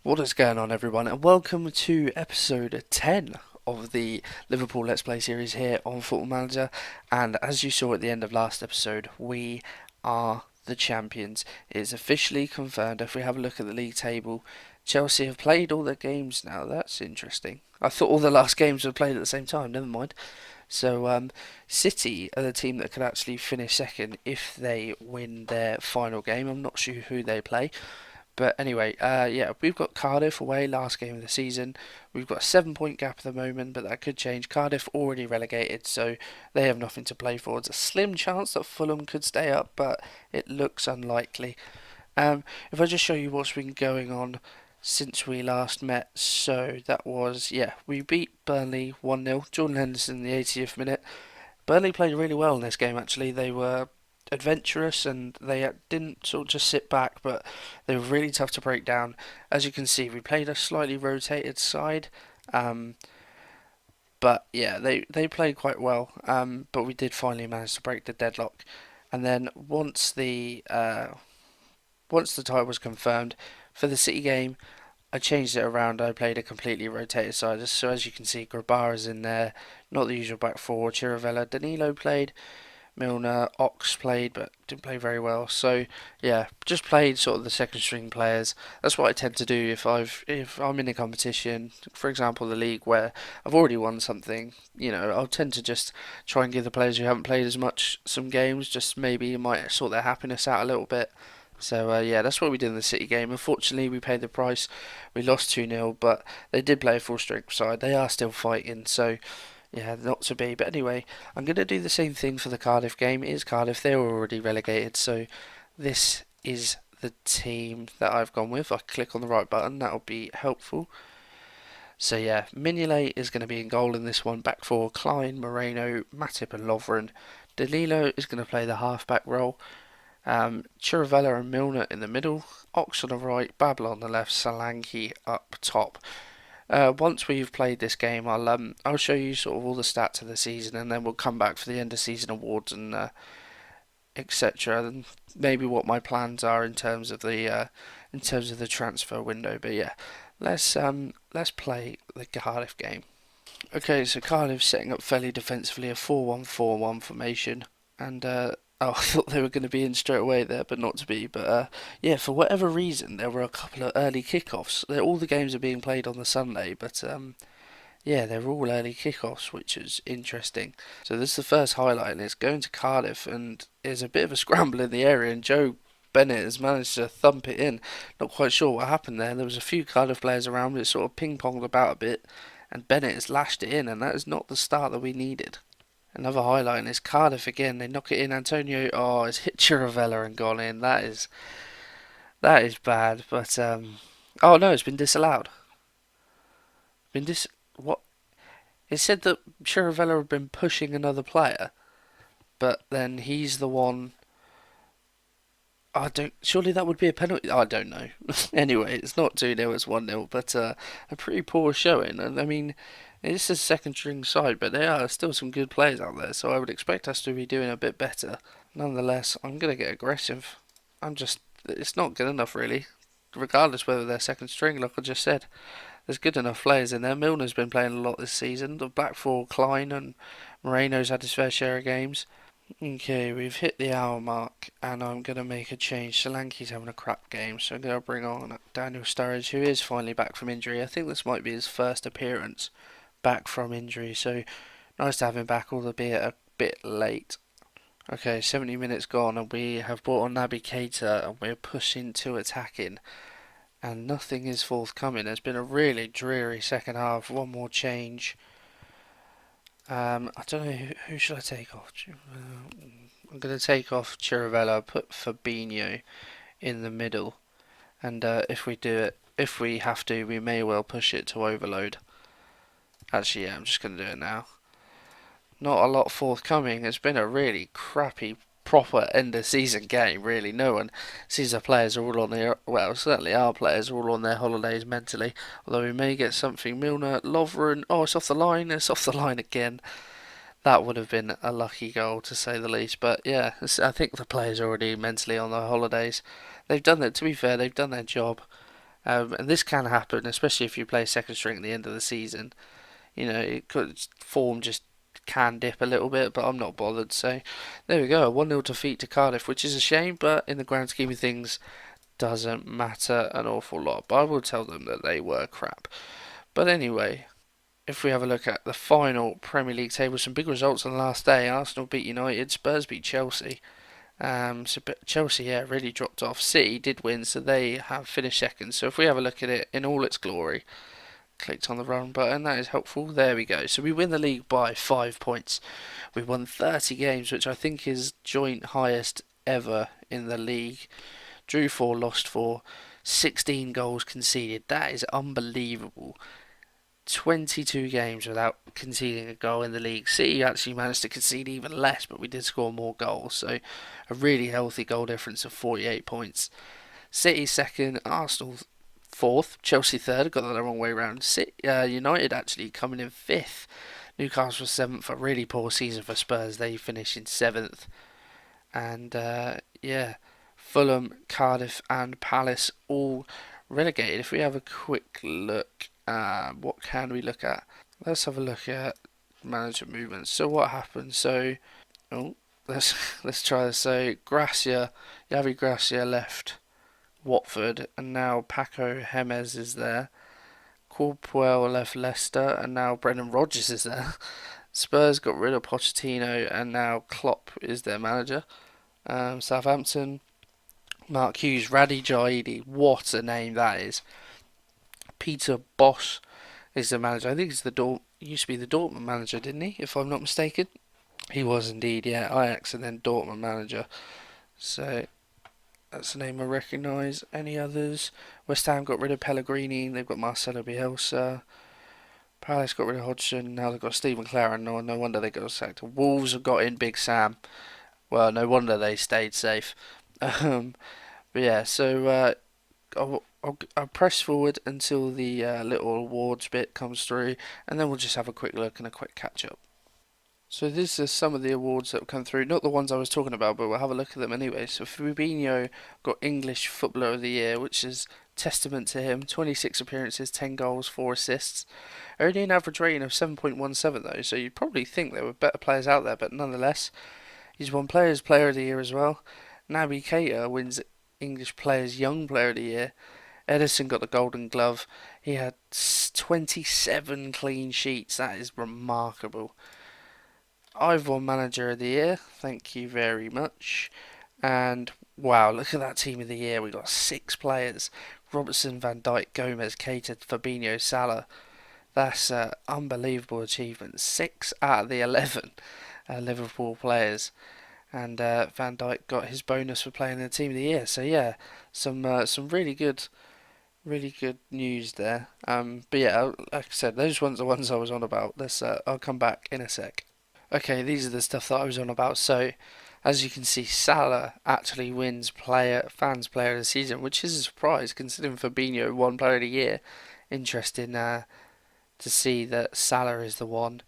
What is going on, everyone, and welcome to episode 10 of the Liverpool Let's Play series here on Football Manager. And as you saw at the end of last episode, we are the champions. It is officially confirmed. If we have a look at the league table, Chelsea have played all their games now. That's interesting. I thought all the last games were played at the same time. Never mind. So, City are the team that could actually finish second if they win their final game. I'm not sure who they play. But anyway, yeah, we've got Cardiff away, last game of the season. We've got a 7 point gap at the moment, but that could change. Cardiff already relegated, so they have nothing to play for. It's a slim chance that Fulham could stay up, but it looks unlikely. If I just show you what's been going on since we last met, so that was, yeah, we beat Burnley 1-0. Jordan Henderson in the 80th minute. Burnley played really well in this game, actually. They were adventurous and they didn't sort of just sit back, but they were really tough to break down. As you can see, we played a slightly rotated side, um, but yeah, they played quite well. But we did finally manage to break the deadlock, and then once the tie was confirmed for the City game, I changed it around. I played a completely rotated side. So as you can see, Grabara's in there, not the usual back four. Chiravella, Danilo played. Milner, Ox played, but didn't play very well. So yeah, just played sort of the second string players. That's what I tend to do if I'm in a competition, for example, the league where I've already won something. I'll tend to just try and give the players who haven't played as much some games. Just maybe it might sort their happiness out a little bit. So yeah, that's what we did in the City game. Unfortunately, we paid the price. We lost 2-0, but they did play a full strength side. They are still fighting. So yeah, not to be. But anyway, I'm going to do the same thing for the Cardiff game. It is Cardiff. They were already relegated, so this is the team that I've gone with. I click on the right button. That'll be helpful. So yeah, Mignolet is going to be in goal in this one. Back four, Klein, Moreno, Matip and Lovren. Danilo is going to play the half-back role. Chiravella and Milner in the middle. Ox on the right, Babel on the left, Solanke up top. Once we've played this game, I'll show you sort of all the stats of the season, and then we'll come back for the end of season awards and etc. And maybe what my plans are in terms of the transfer window. But yeah, let's play the Cardiff game. Okay, so Cardiff setting up fairly defensively, a 4-1-4-1 formation, and oh, I thought they were going to be in straight away there, but not to be. But yeah, for whatever reason, there were a couple of early kickoffs. All the games are being played on the Sunday, but yeah, they were all early kickoffs, which is interesting. So this is the first highlight, and it's going to Cardiff, and there's a bit of a scramble in the area, and Joe Bennett has managed to thump it in. Not quite sure what happened there. There was a few Cardiff players around, but it sort of ping-ponged about a bit, and Bennett has lashed it in, and that is not the start that we needed. Another highlight, and it's Cardiff again. They knock it in. Antonio, oh, it's hit Chiravella and gone in. That is bad. But oh no, it's been disallowed. Been dis what? It said that Chiravella had been pushing another player, but then he's the one. I don't. Surely that would be a penalty. I don't know. Anyway, it's not 2-0, it's 1-0, but a pretty poor showing. And I mean, it's a second string side, but there are still some good players out there, so I would expect us to be doing a bit better. Nonetheless, I'm going to get aggressive. It's not good enough, really. Regardless whether they're second string, like I just said. There's good enough players in there. Milner's been playing a lot this season. The back four, Klein and Moreno's had his fair share of games. Okay, we've hit the hour mark, and I'm going to make a change. Solanke's having a crap game, so I'm going to bring on Daniel Sturridge, who is finally back from injury. I think this might be his first appearance back from injury, so nice to have him back, albeit a bit late. Okay, 70 minutes gone, and we have brought on Naby Keita, and we're pushing to attacking, and nothing is forthcoming. There's been a really dreary second half. One more change. I don't know who should I take off. I'm going to take off Chiravella, put Fabinho in the middle, and if we have to, we may well push it to overload. Actually, yeah, I'm just going to do it now. Not a lot forthcoming. It's been a really crappy proper end of season game, really. No one sees our players are all on their, well, certainly our players are all on their holidays mentally, although we may get something. Milner, Lovren, oh, it's off the line. It's off the line again. That would have been a lucky goal, to say the least. But yeah, I think the players are already mentally on their holidays. They've done it. To be fair, they've done their job. And this can happen, especially if you play second string at the end of the season. It could form just can dip a little bit, but I'm not bothered. So there we go, a 1-0 defeat to Cardiff, which is a shame, but in the grand scheme of things, doesn't matter an awful lot. But I will tell them that they were crap. But anyway, if we have a look at the final Premier League table, some big results on the last day. Arsenal beat United, Spurs beat Chelsea. Chelsea, yeah, really dropped off. City did win, so they have finished second. So if we have a look at it in all its glory, clicked on the wrong button, that is helpful. There we go. So we win the league by 5 points. We won 30 games, which I think is joint highest ever in the league. Drew 4, lost 4, 16 goals conceded. That is unbelievable. 22 games without conceding a goal in the league. City actually managed to concede even less, but we did score more goals. So a really healthy goal difference of 48 points. City second, Arsenal fourth, Chelsea third. Got that the wrong way around. United actually coming in fifth. Newcastle seventh. A really poor season for Spurs. They finished in seventh. And yeah, Fulham, Cardiff, and Palace all relegated. If we have a quick look, what can we look at? Let's have a look at manager movements. So what happened? So, oh, let's try this. So Javi Gracia left Watford, and now Paco Gemes is there. Courpuel left Leicester, and now Brendan Rodgers is there. Spurs got rid of Pochettino, and now Klopp is their manager. Southampton, Mark Hughes, Radi Jaidi, what a name that is. Peter Bosz is the manager. I think he's used to be the Dortmund manager, didn't he? If I'm not mistaken. He was indeed, yeah. Ajax and then Dortmund manager. So that's a name I recognise. Any others? West Ham got rid of Pellegrini. They've got Marcelo Bielsa. Palace got rid of Hodgson. Now they've got Steve McLaren. No wonder they got sacked. Wolves have got in Big Sam. Well, no wonder they stayed safe. But yeah, so I'll press forward until the little awards bit comes through, and then we'll just have a quick look and a quick catch up. So these are some of the awards that have come through. Not the ones I was talking about, but we'll have a look at them anyway. So Fabinho got English Footballer of the Year, which is testament to him. 26 appearances, 10 goals, 4 assists. Only an average rating of 7.17 though, so you'd probably think there were better players out there, but nonetheless, he's won Players Player of the Year as well. Naby Keita wins English Players Young Player of the Year. Edison got the Golden Glove. He had 27 clean sheets. That is remarkable. I've won Manager of the Year. Thank you very much. And wow, look at that Team of the Year. We got 6 players: Robertson, Van Dijk, Gomez, Keita, Fabinho, Salah. That's an unbelievable achievement. 6 out of the 11 Liverpool players. And Van Dijk got his bonus for playing in the Team of the Year. So yeah, some really good news there. But yeah, like I said, those ones are the ones I was on about. I'll come back in a sec. Okay, these are the stuff that I was on about. So, as you can see, Salah actually wins fans player of the season, which is a surprise considering Fabinho won player of the year. Interesting to see that Salah is the one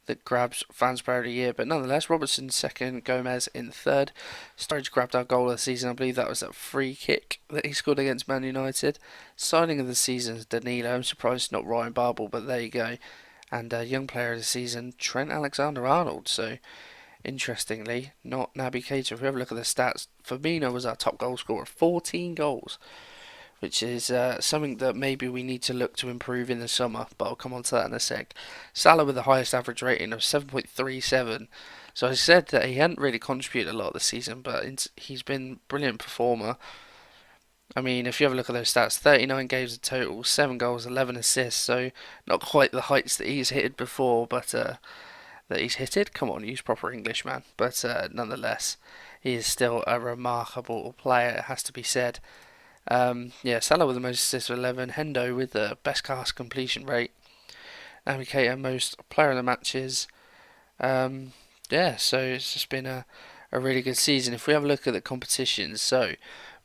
that grabs fans player of the year, but nonetheless, Robertson second, Gomez in third. Sturridge grabbed our goal of the season. I believe that was that free kick that he scored against Man United. Signing of the season is Danilo. I'm surprised it's not Ryan Babel, but there you go. And young player of the season, Trent Alexander-Arnold. So, interestingly, not Naby Keita. If we have a look at the stats, Firmino was our top goal scorer, 14 goals, which is something that maybe we need to look to improve in the summer, but I'll come on to that in a sec. Salah with the highest average rating of 7.37. So I said that he hadn't really contributed a lot this season, but he's been a brilliant performer. I mean, if you have a look at those stats, 39 games in total, 7 goals, 11 assists, so not quite the heights that he's hit before, but that he's hitted. Come on, use proper English, man. But nonetheless, he is still a remarkable player, it has to be said. Yeah, Salah with the most assists with 11, Hendo with the best pass completion rate, Naby Keita most player of the matches. Yeah, so it's just been a really good season. If we have a look at the competitions, so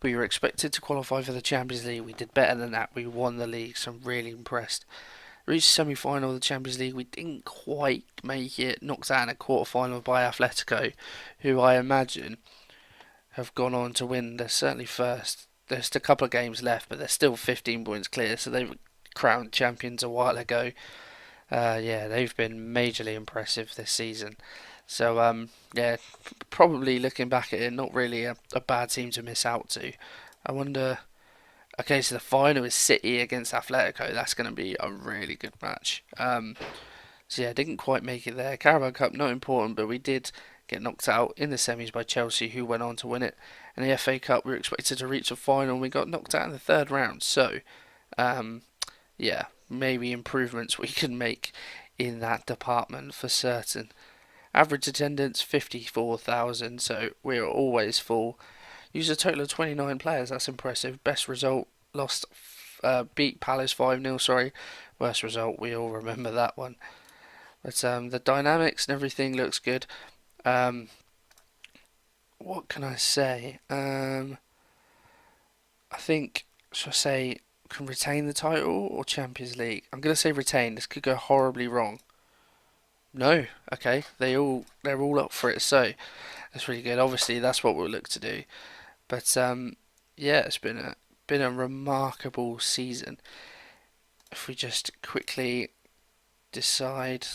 we were expected to qualify for the Champions League. We did better than that. We won the league, so I'm really impressed. Reached semi-final of the Champions League. We didn't quite make it. Knocked out in a quarter-final by Atletico, who I imagine have gone on to win their certainly first there's a couple of games left, but they're still 15 points clear, so they were crowned champions a while ago. Yeah, they've been majorly impressive this season. So yeah, probably looking back at it, not really a bad team to miss out to. I wonder. Okay, so the final is City against Atletico. That's going to be a really good match. So yeah, didn't quite make it there. Carabao Cup not important, but we did get knocked out in the semis by Chelsea, who went on to win it. And the FA Cup, we were expected to reach the final, and we got knocked out in the third round. So um, yeah, maybe improvements we can make in that department for certain. Average attendance 54,000, so we're always full. Used a total of 29 players. That's impressive. Best result, lost, beat Palace 5-0. Sorry, worst result. We all remember that one. But the dynamics and everything looks good. Um, what can I say? I think, should I say, can retain the title or Champions League? I'm gonna say retain. This could go horribly wrong. No, okay. They're all up for it. So that's really good. Obviously, that's what we'll look to do. But yeah, it's been a remarkable season. If we just quickly decide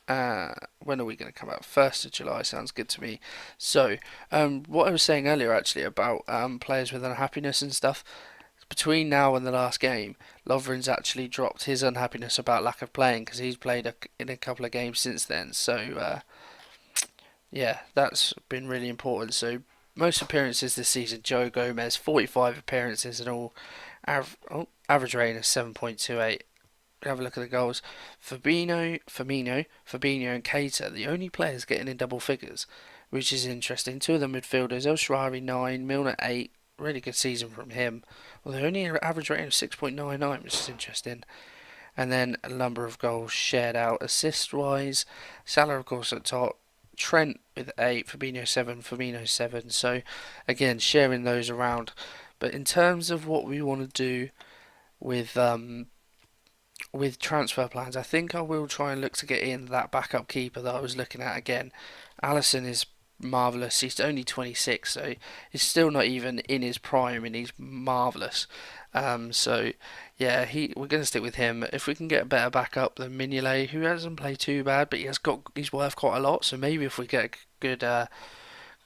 when are we going to come out? 1st of July sounds good to me. So, what I was saying earlier actually about players with unhappiness and stuff. Between now and the last game, Lovren's actually dropped his unhappiness about lack of playing because he's played in a couple of games since then. So, yeah, that's been really important. So, most appearances this season, Joe Gomez, 45 appearances and all. Average rating of 7.28. Have a look at the goals. Fabinho, and Keita, the only players getting in double figures, which is interesting. Two of the midfielders, El Shaarawy 9, Milner 8. Really good season from him. Well, they only an average rating of 6.99, which is interesting. And then a number of goals shared out assist wise. Salah, of course, at top. Trent with 8, Fabinho 7, Firmino 7. So, again, sharing those around. But in terms of what we want to do with transfer plans, I think I will try and look to get in that backup keeper that I was looking at again. Alisson is marvellous. He's only 26, so he's still not even in his prime, and he's marvellous. So yeah, we're going to stick with him. If we can get a better backup than Mignolet, who hasn't played too bad, but he's worth quite a lot. So maybe if we get a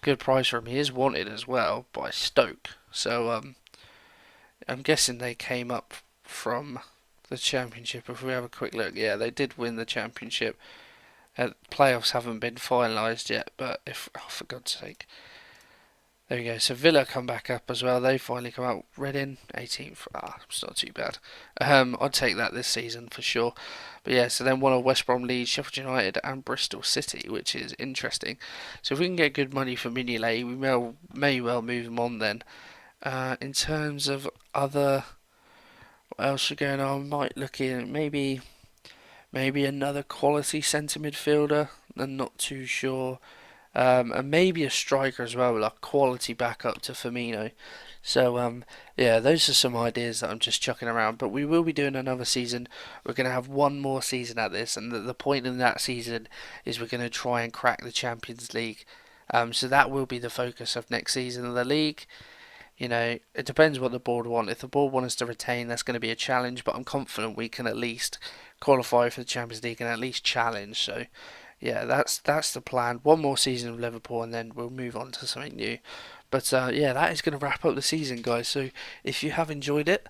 good price for him, he is wanted as well by Stoke. So I'm guessing they came up from the championship. If we have a quick look, yeah, they did win the championship. Playoffs haven't been finalised yet, but for God's sake, there we go. So Villa come back up as well. They finally come out. Reading 18th. It's not too bad. I'd take that this season for sure. But yeah, so then one of West Brom, Leeds, Sheffield United, and Bristol City, which is interesting. So if we can get good money for Mignolet, we may well move him on then. In terms of other, what else is going on? I might look in maybe another quality centre midfielder. I'm not too sure. And maybe a striker as well, like quality backup to Firmino. So yeah, those are some ideas that I'm just chucking around. But we will be doing another season. We're going to have one more season at this, and the point in that season is we're going to try and crack the Champions League. So that will be the focus of next season of the league. You know, it depends what the board want. If the board want us to retain, that's going to be a challenge. But I'm confident we can at least qualify for the Champions League and at least challenge. So yeah, that's the plan. One more season of Liverpool, and then we'll move on to something new. But yeah, that is going to wrap up the season, guys. So if you have enjoyed it,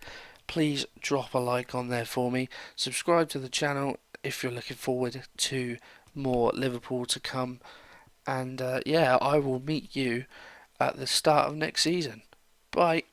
please drop a like on there for me. Subscribe to the channel if you're looking forward to more Liverpool to come. And yeah, I will meet you at the start of next season. Bye.